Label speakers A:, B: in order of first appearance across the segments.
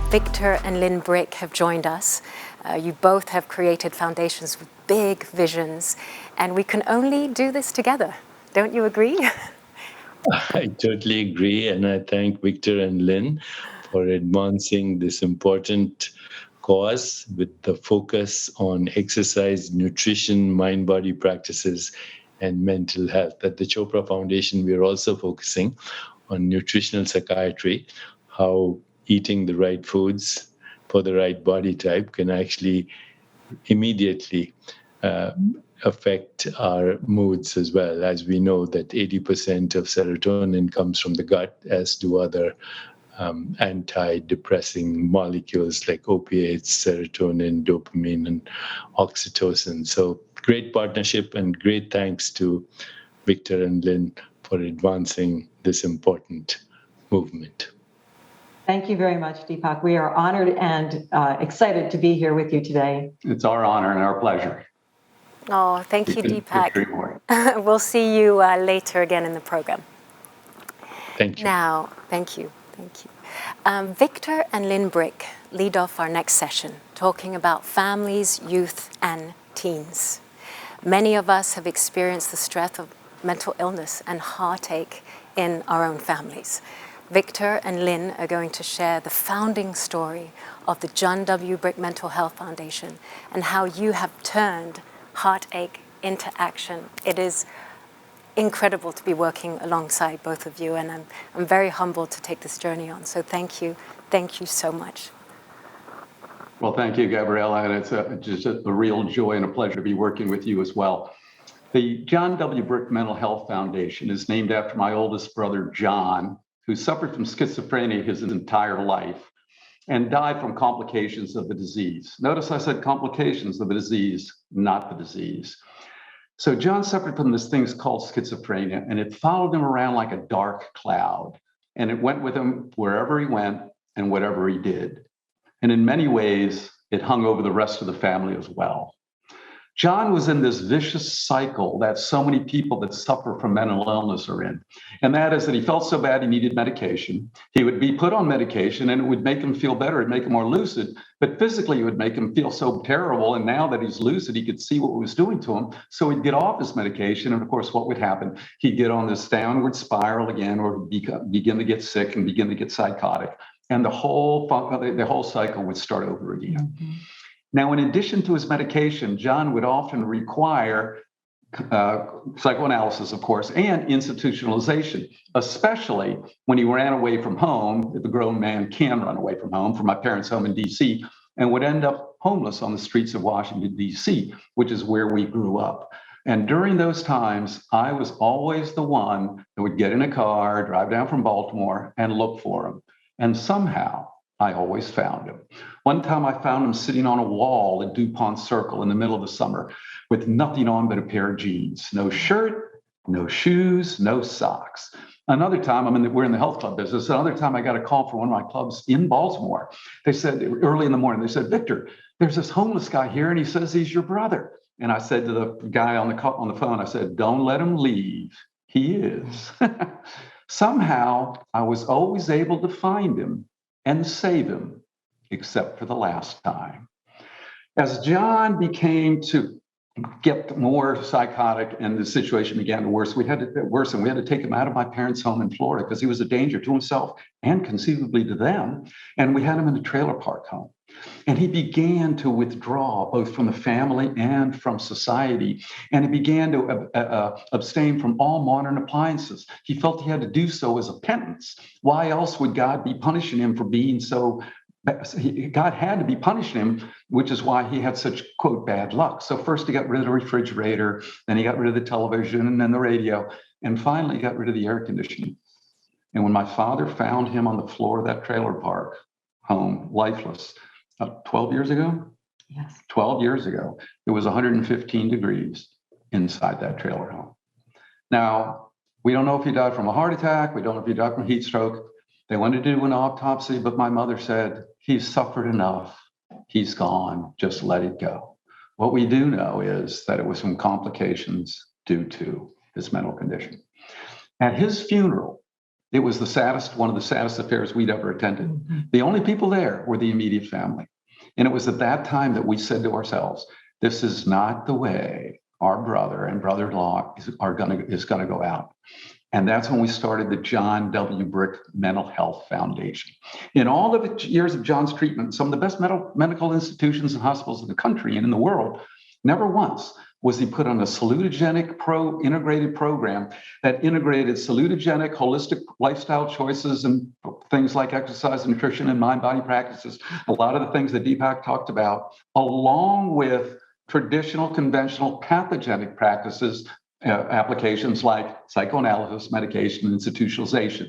A: Victor and Lynne Brick have joined us. You both have created foundations with big visions, and we can only do this together. Don't you agree?
B: I totally agree, and I thank Victor and Lynne for advancing this important cause with the focus on exercise, nutrition, mind-body practices, and mental health. At the Chopra Foundation, we are also focusing on nutritional psychiatry, how eating the right foods for the right body type can actually immediately affect our moods as well, as we know that 80% of serotonin comes from the gut, as do other antidepressing molecules like opiates, serotonin, dopamine, and oxytocin. So great partnership, and great thanks to Victor and Lynne for advancing this important movement.
C: Thank you very much, Deepak. We are honored and excited to be here with you today.
D: It's our honor and our pleasure.
A: Oh, thank you, Deepak. We'll see you later again in the program.
B: Thank you.
A: Now, thank you. Victor and Lynne Brick lead off our next session, talking about families, youth, and teens. Many of us have experienced the stress of mental illness and heartache in our own families. Victor and Lynne are going to share the founding story of the John W. Brick Mental Health Foundation and how you have turned heartache into action. It is incredible to be working alongside both of you, and I'm very humbled to take this journey on. So thank you so much.
D: Well, thank you, Gabriella, and it's just a real joy and a pleasure to be working with you as well. The John W. Brick Mental Health Foundation is named after my oldest brother, John, who suffered from schizophrenia his entire life and died from complications of the disease. Notice I said complications of the disease, not the disease. So John suffered from this thing called schizophrenia, and it followed him around like a dark cloud. And it went with him wherever he went and whatever he did. And in many ways, it hung over the rest of the family as well. John was in this vicious cycle that so many people that suffer from mental illness are in. And that is that he felt so bad he needed medication. He would be put on medication and it would make him feel better. It'd make him more lucid, but physically it would make him feel so terrible. And now that he's lucid, he could see what it was doing to him. So he'd get off his medication. And of course, what would happen? He'd get on this downward spiral again, or begin to get sick and begin to get psychotic. And the whole cycle would start over again. Mm-hmm. Now, in addition to his medication, John would often require psychoanalysis, of course, and institutionalization, especially when he ran away from home. The grown man can run away from home, from my parents' home in D.C., and would end up homeless on the streets of Washington, D.C., which is where we grew up. And during those times, I was always the one that would get in a car, drive down from Baltimore, and look for him. And somehow, I always found him. One time I found him sitting on a wall at DuPont Circle in the middle of the summer with nothing on but a pair of jeans, no shirt, no shoes, no socks. Another time, we're in the health club business. Another time I got a call from one of my clubs in Baltimore. They said, early in the morning, they said, "Victor, there's this homeless guy here and he says he's your brother." And I said to the guy on the phone, I said, "Don't let him leave. He is." Somehow I was always able to find him and save him, except for the last time. As John began to get more psychotic and the situation began to worsen, we had to take him out of my parents' home in Florida because he was a danger to himself and conceivably to them. And we had him in a trailer park home. And he began to withdraw both from the family and from society. And he began to abstain from all modern appliances. He felt he had to do so as a penance. Why else would God be punishing him for being so? God had to be punishing him, which is why he had such, quote, bad luck. So first he got rid of the refrigerator, then he got rid of the television and then the radio, and finally he got rid of the air conditioning. And when my father found him on the floor of that trailer park home, lifeless, 12 years ago?
C: Yes.
D: 12 years ago, it was 115 degrees inside that trailer home. Now, we don't know if he died from a heart attack. We don't know if he died from heat stroke. They wanted to do an autopsy, but my mother said, "He's suffered enough. He's gone. Just let it go." What we do know is that it was from complications due to his mental condition. At his funeral, It was one of the saddest affairs we'd ever attended. Mm-hmm. The only people there were the immediate family. And it was at that time that we said to ourselves, this is not the way our brother and brother-in-law is going to go out. And that's when we started the John W. Brick Mental Health Foundation. In all of the years of John's treatment, some of the best medical institutions and hospitals in the country and in the world, never once was he put on a salutogenic integrated program that integrated salutogenic holistic lifestyle choices and things like exercise, nutrition, and mind-body practices, a lot of the things that Deepak talked about, along with traditional, conventional, pathogenic practices, applications like psychoanalysis, medication, institutionalization.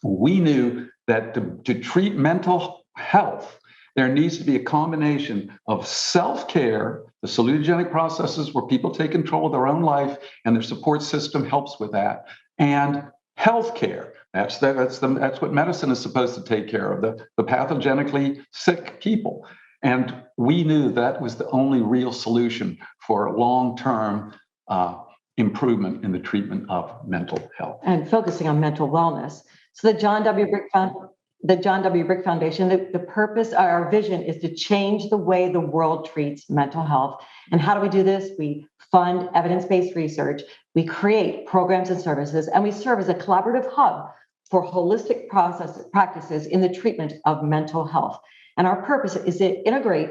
D: We knew that to treat mental health, there needs to be a combination of self-care, the salutogenic processes where people take control of their own life and their support system helps with that, and healthcare. That's what medicine is supposed to take care of, the pathogenically sick people. And we knew that was the only real solution for long-term improvement in the treatment of mental health.
C: And focusing on mental wellness. So the John W. Brick Foundation, the purpose, our vision is to change the way the world treats mental health. And how do we do this? We fund evidence-based research, we create programs and services, and we serve as a collaborative hub for holistic practices in the treatment of mental health. And our purpose is to integrate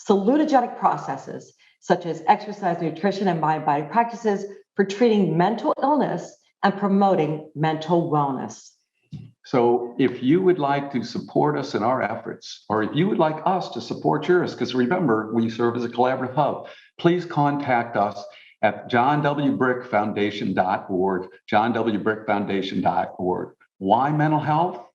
C: salutogenic processes such as exercise, nutrition, and mind-body practices for treating mental illness and promoting mental wellness.
D: So if you would like to support us in our efforts, or if you would like us to support yours, because remember, we serve as a collaborative hub, please contact us at johnwbrickfoundation.org, johnwbrickfoundation.org. Why mental health?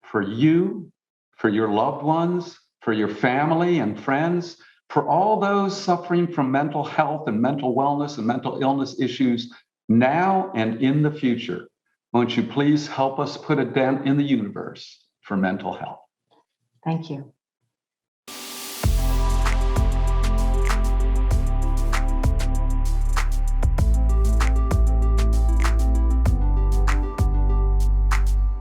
D: For you, for your loved ones, for your family and friends, for all those suffering from mental health and mental wellness and mental illness issues now and in the future. Won't you please help us put a dent in the universe for mental health?
C: Thank you.